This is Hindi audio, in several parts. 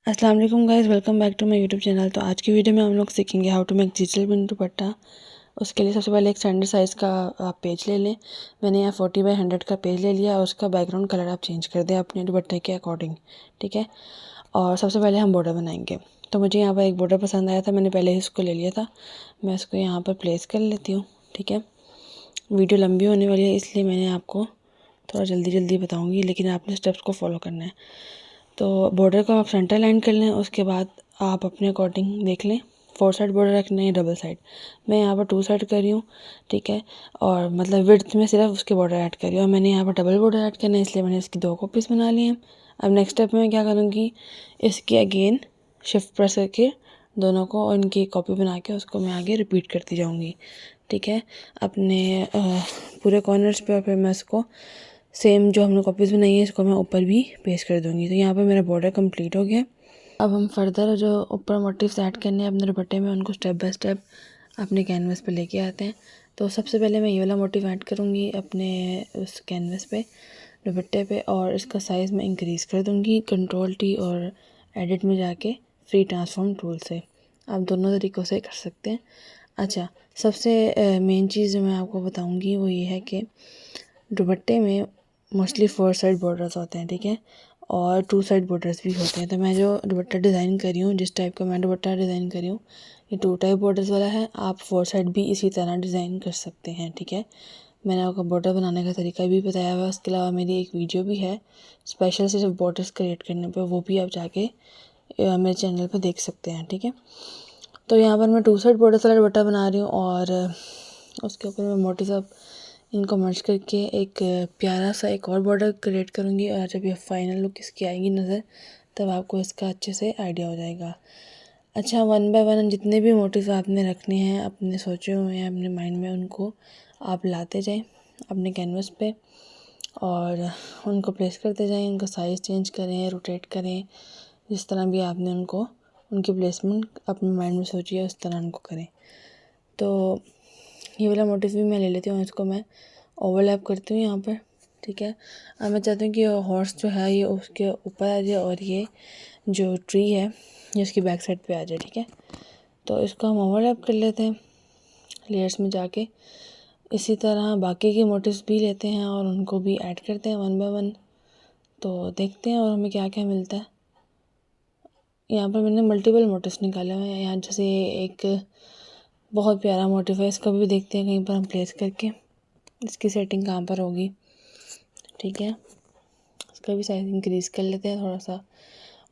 अस्सलाम वालेकुम guys, welcome back to my YouTube channel. तो आज की वीडियो में हम लोग सीखेंगे how to make digital print dupatta. उसके लिए सबसे पहले एक स्टैंडर्ड साइज़ का आप पेज ले लें। मैंने यहाँ 40x100 का पेज ले लिया और उसका बैकग्राउंड कलर आप चेंज कर दें अपने दुपट्टे के अकॉर्डिंग, ठीक है। और सबसे पहले हम बॉर्डर बनाएंगे। तो मुझे यहाँ पर एक बॉर्डर पसंद आया था, मैंने पहले ही इसको ले लिया था। मैं इसको यहाँ पर प्लेस कर लेती हूँ, ठीक है। वीडियो लंबी होने वाली है इसलिए मैंने आपको थोड़ा जल्दी जल्दी बताऊँगी, लेकिन आपने स्टेप्स को फॉलो करना है। तो बॉर्डर को आप सेंटर लाइन कर लें। उसके बाद आप अपने अकॉर्डिंग देख लें, 4 साइड बॉर्डर रखना है, डबल साइड। मैं यहाँ पर 2 साइड कर रही हूँ, ठीक है। और मतलब विड्थ में सिर्फ उसके बॉर्डर ऐड कर रही हूँ। और मैंने यहाँ पर डबल बॉर्डर ऐड करना है, इसलिए मैंने इसकी 2 कॉपीज़ बना ली हैं। अब नेक्स्ट स्टेप में मैं क्या करूँगी, इसकी अगेन शिफ्ट प्रेस करके दोनों को और इनकी कॉपी बना के उसको मैं आगे रिपीट करती जाऊँगी, ठीक है, अपने पूरे कॉर्नर्स पे। और फिर मैं इसको सेम जो हमने कॉपीज़ बनाई है इसको मैं ऊपर भी पेस्ट कर दूँगी। तो यहाँ पर मेरा बॉर्डर कंप्लीट हो गया। अब हम फर्दर जो ऊपर मोटिव्स ऐड करने हैं अपने दुपट्टे में, उनको स्टेप बाय स्टेप अपने कैनवस पे लेके आते हैं। तो सबसे पहले मैं ये वाला मोटिव ऐड करूँगी अपने उस कैनवस पे, दुपट्टे पे, और इसका साइज़ मैं इंक्रीज़ कर दूँगी Ctrl+T और एडिट में जाके फ्री ट्रांसफॉर्म टूल से। आप दोनों तरीक़ों से कर सकते हैं। अच्छा, सबसे मेन चीज़ जो मैं आपको बताऊँगी वो ये है कि दुपट्टे में मोस्टली 4 साइड बॉर्डर्स होते हैं, ठीक है, और 2 साइड बॉर्डर्स भी होते हैं। तो मैं जो दुपट्टा डिज़ाइन कर रही हूँ, जिस टाइप का मैं दुपट्टा डिज़ाइन कर रही हूँ, ये 2 टाइप बॉर्डर्स वाला है। आप 4 साइड भी इसी तरह डिज़ाइन कर सकते हैं, ठीक है। मैंने आपको बॉर्डर बनाने का तरीका भी बताया हुआ है। उसके अलावा मेरी एक वीडियो भी है स्पेशल सिर्फ बॉर्डर्स क्रिएट करने पर, वो भी आप जाके मेरे चैनल पर देख सकते हैं, ठीक है। तो यहाँ पर मैं 2 साइड बॉर्डर्स वाला दुपट्टा बना रही हूँ और उसके ऊपर मैं मोटिव्स अब इनको मर्ज करके एक प्यारा सा एक और बॉर्डर क्रिएट करूँगी। और जब ये फाइनल लुक इसकी आएगी नज़र, तब आपको इसका अच्छे से आइडिया हो जाएगा। अच्छा, 1 बाय 1 जितने भी मोटिव्स आपने रखने हैं, अपने सोचे हुए हैं अपने माइंड में, उनको आप लाते जाएं अपने कैनवस पे और उनको प्लेस करते जाएं। उनका साइज़ चेंज करें, रोटेट करें, जिस तरह भी आपने उनको उनकी प्लेसमेंट अपने माइंड में सोची है उस तरह उनको करें। तो ये वाला मोटिव भी मैं ले लेती हूँ, इसको मैं ओवरलैप करती हूँ यहाँ पर, ठीक है। अब मैं चाहती हूँ कि हॉर्स जो है ये उसके ऊपर आ जाए और ये जो ट्री है ये उसकी बैक साइड पे आ जाए, ठीक है। तो इसको हम ओवरलैप कर लेते हैं लेयर्स में जाके। इसी तरह बाकी के मोटिव्स भी लेते हैं और उनको भी ऐड करते हैं 1 बाय 1। तो देखते हैं और हमें क्या क्या मिलता है। यहाँ पर मैंने मल्टीपल मोटिव्स निकाले हुए हैं। यहाँ जैसे एक बहुत प्यारा मोटिव है, इसका भी देखते हैं कहीं पर हम प्लेस करके इसकी सेटिंग कहाँ पर होगी, ठीक है। इसका भी साइज इंक्रीज़ कर लेते हैं थोड़ा सा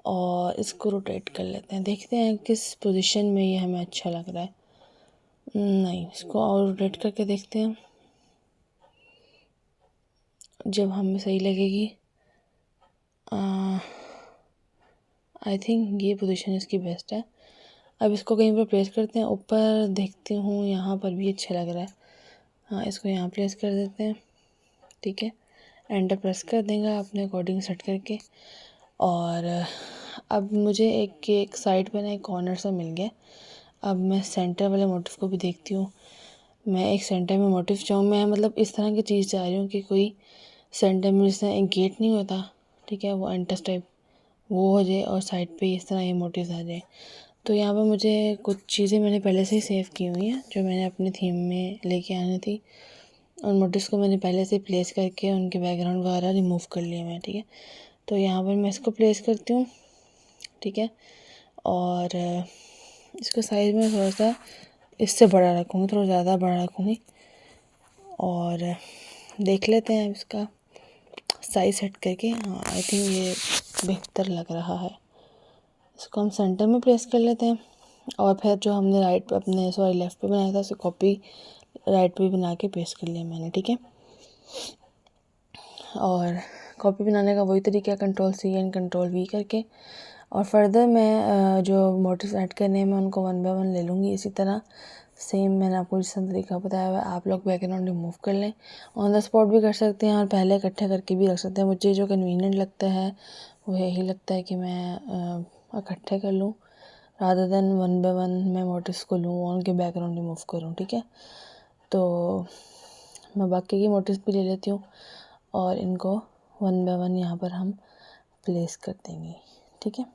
और इसको रोटेट कर लेते हैं। देखते हैं किस पोजीशन में ये हमें अच्छा लग रहा है। नहीं, इसको और रोटेट करके देखते हैं, जब हमें सही लगेगी। आई थिंक ये पोजीशन इसकी बेस्ट है। अब इसको कहीं पर प्लेस करते हैं। ऊपर देखती हूँ यहाँ पर भी अच्छा लग रहा है। हाँ, इसको यहाँ प्लेस कर देते हैं, ठीक है। एंटर प्रेस कर देंगे अपने अकॉर्डिंग सेट करके। और अब मुझे एक साइड पे ना एक कॉर्नर सा मिल गया। अब मैं सेंटर वाले मोटिव को भी देखती हूँ। मैं एक सेंटर में मोटिव चाहूँ, मैं मतलब इस तरह की चीज़ चाह रही हूँ कि कोई सेंटर में जैसे एक गेट नहीं होता, ठीक है, वो एंट्रेंस टाइप वो हो जाए और साइड पे इस तरह ये मोटिव्स आ जाए। तो यहाँ पर मुझे कुछ चीज़ें मैंने पहले से ही सेव की हुई हैं जो मैंने अपनी थीम में लेके आनी थी। उन मोटिव्स को मैंने पहले से प्लेस करके उनके बैकग्राउंड वगैरह रिमूव कर लिए मैं, ठीक है। तो यहाँ पर मैं इसको प्लेस करती हूँ, ठीक है। और इसका साइज़ में थोड़ा सा इससे बड़ा रखूँगी, थोड़ा ज़्यादा बड़ा रखूँगी। और देख लेते हैं इसका साइज सेट करके। हाँ, आई थिंक ये बेहतर लग रहा है। इसको हम सेंटर में प्लेस कर लेते हैं और फिर जो हमने लेफ़्ट पे बनाया था उसे कॉपी राइट पे बना के पेस्ट कर लिया मैंने, ठीक है। और कॉपी बनाने का वही तरीका है, Ctrl+C एंड Ctrl+V करके। और फर्दर मैं जो मोटिव्स ऐड करने हैं मैं उनको 1 बाय 1 ले लूँगी। इसी तरह सेम मैंने आपको जिस तरीका बताया हुआ है, आप लोग बैकग्राउंड रिमूव कर लें। ऑन द स्पॉट भी कर सकते हैं और पहले इकट्ठे करके भी रख सकते हैं। मुझे जो कन्वीनियंट लगता है वो यही लगता है कि मैं इकट्ठे कर लूँ रादर देन 1 बाय 1 मैं मोटिव्स को लूँ और उनके बैकग्राउंड रिमूव करूँ, ठीक है। तो मैं बाकी की मोटिव्स भी ले लेती हूँ और इनको 1 बाय 1 यहाँ पर हम प्लेस कर देंगे, ठीक है।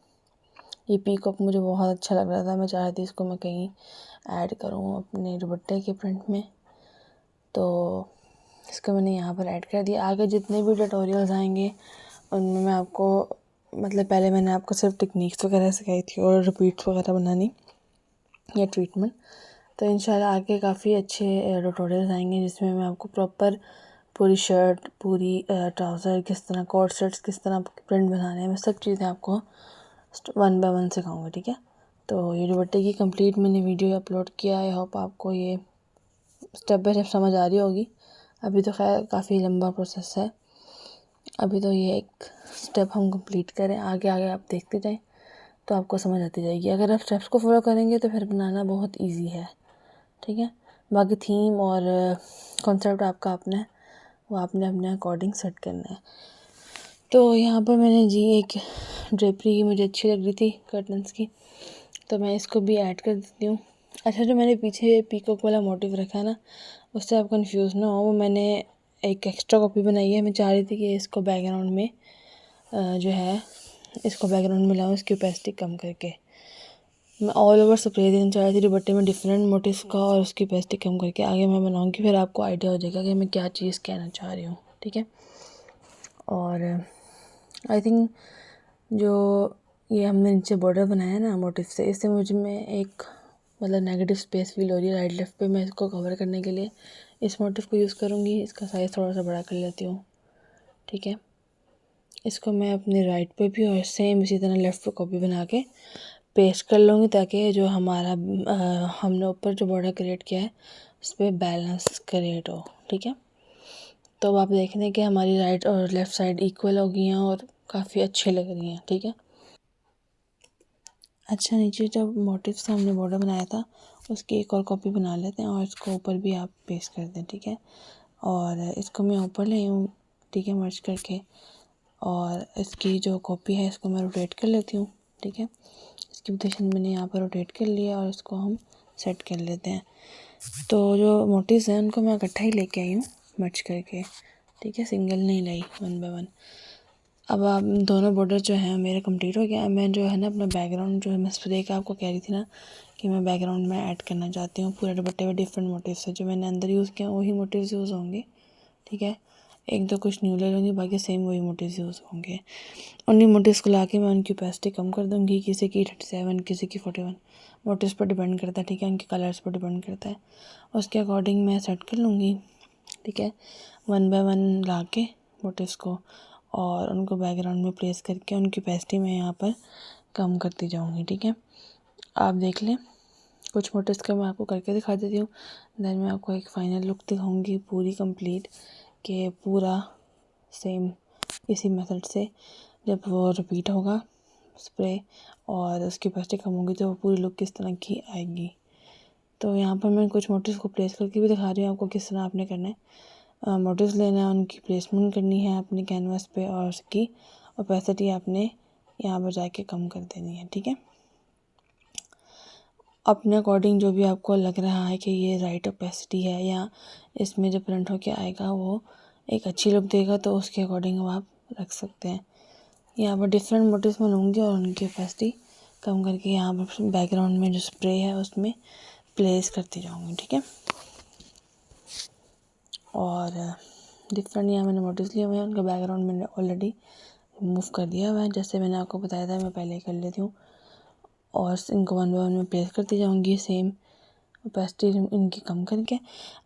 ये पीकॉक मुझे बहुत अच्छा लग रहा था, मैं चाह रही थी इसको मैं कहीं ऐड करूँ अपने दुपट्टे के प्रिंट में, तो इसको मैंने यहाँ पर ऐड कर दिया। आगे जितने भी ट्यूटोरियल्स आएंगे उनमें मैं आपको मतलब पहले मैंने आपको सिर्फ टेक्निक्स वगैरह सिखाई थी और रिपीट्स वगैरह बनानी या ट्रीटमेंट, तो इंशाल्लाह आगे काफ़ी अच्छे ट्यूटोरियल्स आएंगे जिसमें मैं आपको प्रॉपर पूरी शर्ट, पूरी ट्राउज़र किस तरह, कोट सेट्स किस तरह प्रिंट बनाने हैं, मैं सब चीज़ें आपको 1 बाय 1 सिखाऊंगा, ठीक है। तो ये दुपट्टे की कंप्लीट मैंने वीडियो अपलोड किया, आई होप आपको ये स्टेप बाय स्टेप समझ आ रही होगी। अभी तो खैर काफ़ी लंबा प्रोसेस है, अभी तो ये एक स्टेप हम कंप्लीट करें, आगे आगे आप देखते जाएं तो आपको समझ आती जाएगी। अगर आप स्टेप्स को फॉलो करेंगे तो फिर बनाना बहुत इजी है, ठीक है। बाकी थीम और कॉन्सेप्ट आपका अपना है, वो आपने अपने अकॉर्डिंग सेट करना है। तो यहाँ पर मैंने जी एक ड्रेपरी मुझे अच्छी लग रही थी कर्टन्स की, तो मैं इसको भी ऐड कर देती हूँ। अच्छा, जो मैंने पीछे पीकॉक वाला मोटिव रखा है ना, उससे आप कंफ्यूज ना हो, वो मैंने एक एक्स्ट्रा कॉपी बनाई है। मैं चाह रही थी कि इसको बैकग्राउंड में जो है इसको बैकग्राउंड में लाऊं, इसकी ओपेसिटी कम करके। मैं ऑल ओवर स्प्रे देना चाह रही थी दुपट्टे में डिफरेंट मोटिव्स का, और उसकी ओपेसिटी कम करके आगे मैं बनाऊंगी, फिर आपको आइडिया हो जाएगा कि मैं क्या चीज़ कहना चाह रही हूँ, ठीक है। और आई थिंक जो ये हमने नीचे बॉर्डर बनाया है ना मोटिव से, इससे मुझे में एक मतलब नेगेटिव स्पेस फील हो रही है राइट लेफ्ट पे। मैं इसको कवर करने के लिए इस मोटिव को यूज़ करूँगी। इसका साइज़ थोड़ा सा बड़ा कर लेती हूँ, ठीक है। इसको मैं अपने राइट पे भी और सेम इसी तरह लेफ़्ट पे कॉपी बना के पेस्ट कर लूँगी, ताकि जो हमारा हमने ऊपर जो बॉर्डर क्रिएट किया है उस पर बैलेंस क्रिएट हो, ठीक है। तो अब आप देख रहे हैं कि हमारी राइट और लेफ़्ट साइड इक्वल हो गई हैं और काफ़ी अच्छी लग रही हैं, ठीक है। अच्छा, नीचे जब मोटिव से हमने बॉर्डर बनाया था उसकी एक और कॉपी बना लेते हैं और इसको ऊपर भी आप पेस्ट कर दें, ठीक है। और इसको मैं ऊपर ले हूँ, ठीक है, मर्ज करके, और इसकी जो कॉपी है इसको मैं रोटेट कर लेती हूँ, ठीक है। इसकी पोजीशन मैंने यहाँ पर रोटेट कर लिया और इसको हम सेट कर लेते हैं। तो जो मोटिव्स हैं उनको मैं इकट्ठा ही लेके आई हूँ मर्ज करके, ठीक है, सिंगल नहीं लाई, 1 बाय 1। अब आप दोनों बॉर्डर जो हैं मेरे कंप्लीट हो गया। मैं जो है ना अपना बैकग्राउंड जो है मैं स्प्रे का आपको कह रही थी ना कि मैं बैकग्राउंड में ऐड करना चाहती हूँ पूरे दुपट्टे में डिफरेंट मोटिव्स है, जो मैंने अंदर यूज़ किया वही मोटिव्स यूज़ होंगे, ठीक है। एक दो कुछ न्यू ले लूँगी, बाकी सेम वही मोटिव्स यूज़ होंगे। उन्हीं मोटिव्स को ला के मैं उनकी ओपेसिटी कम कर दूँगी, किसी की 37 किसी की 41, मोटिव्स पर डिपेंड करता है, ठीक है, उनके कलर्स पर डिपेंड करता है। उसके अकॉर्डिंग मैं सेट कर लूँगी, ठीक है, 1 बाय 1 ला के मोटिव्स को और उनको बैकग्राउंड में प्लेस करके उनकी ओपेसिटी मैं यहाँ पर कम करती जाऊँगी, ठीक है। आप देख लें, कुछ मोटिव्स का मैं आपको करके दिखा देती हूँ, देन मैं आपको एक फ़ाइनल लुक दिखाऊँगी पूरी कंप्लीट, कि पूरा सेम इसी मेथड से जब वो रिपीट होगा स्प्रे और उसकी ओपेसिटी कम होगी तो वो पूरी लुक किस तरह की आएगी। तो यहाँ पर मैं कुछ मोटिव्स को प्लेस करके भी दिखा रही हूँ आपको किस तरह आपने करना है। मोटिव्स लेना है, उनकी प्लेसमेंट करनी है अपने कैनवास पे और उसकी ओपेसिटी आपने यहाँ पर जाके कम कर देनी है, ठीक है। अपने अकॉर्डिंग जो भी आपको लग रहा है कि ये राइट ओपेसिटी है या इसमें जो प्रिंट होके आएगा वो एक अच्छी लुक देगा, तो उसके अकॉर्डिंग आप रख सकते हैं। यहाँ पर डिफरेंट मोटिव्स मैं लूँगी और उनकी ओपेसिटी कम करके यहाँ पर बैकग्राउंड में जो स्प्रे है उसमें प्लेस करती जाऊँगी, ठीक है। और डिफरेंट यहाँ मैंने मोटिव्स लिए हुए हैं, उनका बैकग्राउंड मैंने ऑलरेडी मूव कर दिया हुआ है, जैसे मैंने आपको बताया था मैं पहले ही कर लेती हूँ। और इनको 1 बाय 1 में प्लेस करती जाऊँगी सेम ओपेसिटी इनकी कम करके।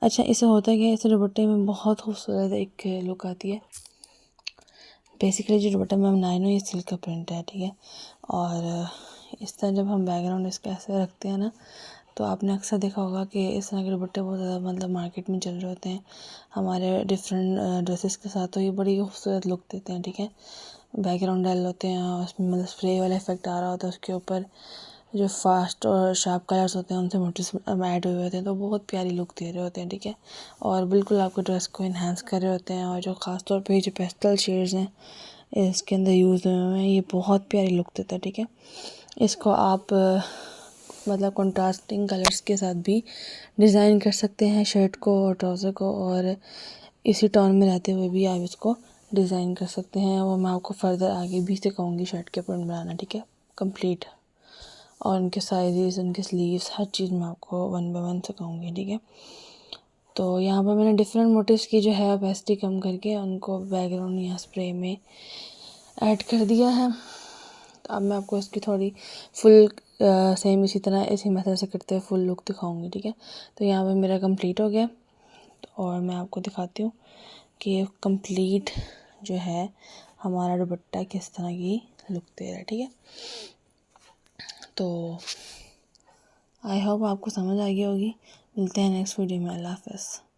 अच्छा, इससे होता है कि इस दुपट्टे में बहुत खूबसूरत एक लुक आती है। बेसिकली जो दुपट्टा मैं बना रही हूँ ये सिल्क का प्रिंट है, ठीक है। और इस तरह जब हम बैकग्राउंड इसका ऐसे रखते हैं ना, तो आपने अक्सर देखा होगा कि इस तरह के दुपट्टे बहुत ज़्यादा मतलब मार्केट में चल रहे होते हैं हमारे डिफरेंट ड्रेसेस के साथ, तो ये बड़ी खूबसूरत लुक देते हैं, ठीक है। बैकग्राउंड डाल होते हैं और उसमें मतलब स्प्रे वाला इफेक्ट आ रहा होता है, उसके ऊपर जो फास्ट और शार्प कलर्स होते हैं उनसे मोटिव्स ऐड हुए होते हैं, तो बहुत प्यारी लुक दे रहे होते हैं, ठीक है। और बिल्कुल आपके ड्रेस को इन्हांस कर रहे होते हैं। और जो ख़ास तौर पे जो पेस्टल शेड्स हैं इसके अंदर यूज़ हुए हैं, ये बहुत प्यारी लुक देता है, ठीक है। इसको आप मतलब कंट्रास्टिंग कलर्स के साथ भी डिज़ाइन कर सकते हैं शर्ट को और ट्राउज़र को, और इसी टोन में रहते हुए भी आप इसको डिज़ाइन कर सकते हैं। वो मैं आपको फर्दर आगे भी सिखाऊंगी शर्ट के प्रिंट बनाना, ठीक है, कंप्लीट। और उनके साइज़, उनके स्लीव्स, हर चीज़ मैं आपको वन बाय वन सिखाऊंगी, ठीक है। तो यहाँ पर मैंने डिफरेंट मोटिव्स की जो है ओपेसिटी कम करके उनको बैकग्राउंड या स्प्रे में ऐड कर दिया है। तो अब मैं आपको इसकी थोड़ी फुल सेम इसी तरह इसी मेथड से करते हुए फुल लुक दिखाऊंगी, ठीक है। तो यहाँ पे मेरा कंप्लीट हो गया और मैं आपको दिखाती हूँ कि कंप्लीट जो है हमारा दुपट्टा किस तरह की लुक दे रहा है, ठीक है। तो आई होप आपको समझ आ गई होगी। मिलते हैं नेक्स्ट वीडियो में। अल्लाह हाफ़िज़।